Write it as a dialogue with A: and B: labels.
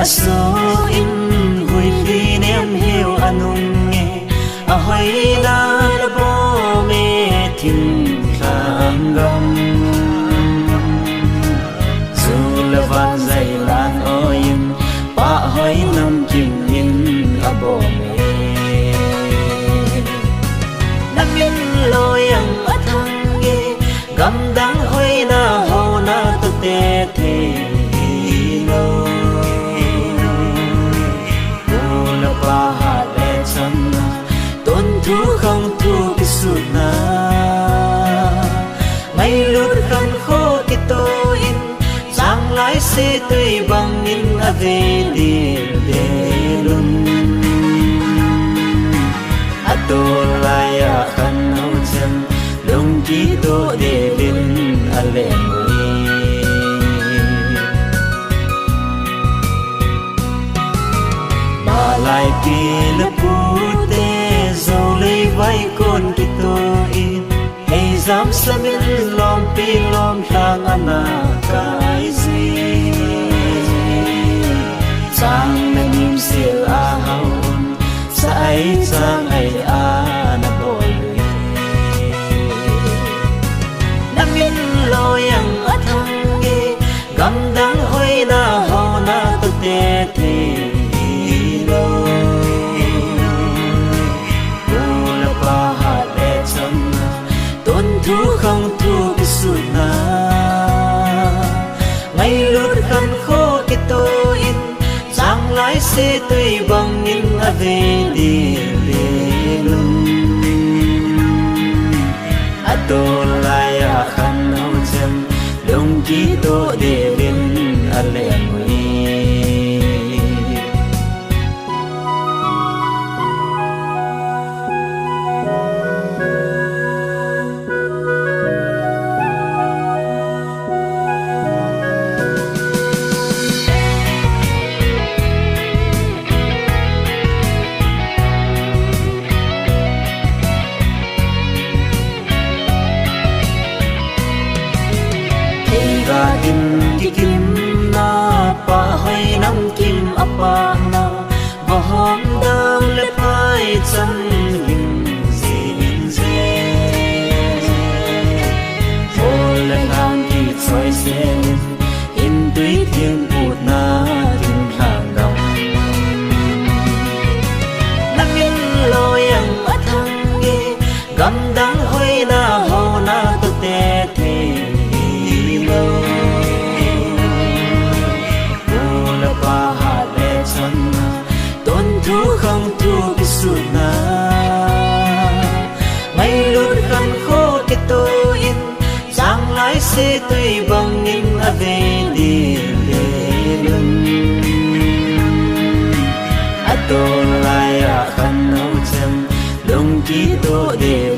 A: aso in hui khi nem hiu anung nghe a hoi na la bo me thim khang gam zu la van zai lan oin pa hoi nam kim in a bo me namin loyang athang nghe gam dang hoi na ho na tu te the không thu cái sụt na ngay lúc khăn khô cái tôi in giang lái xe tươi bằng in a về để luôn a tô lại a khăn áo chân đông ký tô để bên a lệ mà lại kia lớp dầu lấy vai con cái tôi hay dám xem in lom pi lom thang ana cái gì sang na nim sil a haun sa ai sang ai a na boy na min loyang athang ge gam dang hoi na ho na tu te the thu không thu cái sụt na ngay lúc khăn khô cái tôi in giang lái xe tươi bằng in a về luôn a tô lại a khăn áo chân đông ký tô để bên a lệ in ki kim na pa hai nam kim apa na va hom dang le phai chan hình zin ze vol ngang ki choi sen in tui thiên put na tin khang dam namin loyang athang ge gam dang hoi na ho na tu te the thu không thu cái sụt na ngay lúc khăn khô cái tôi in giang lái xe tươi bằng in a về luôn a tô lại a khăn áo chân đông ký tô để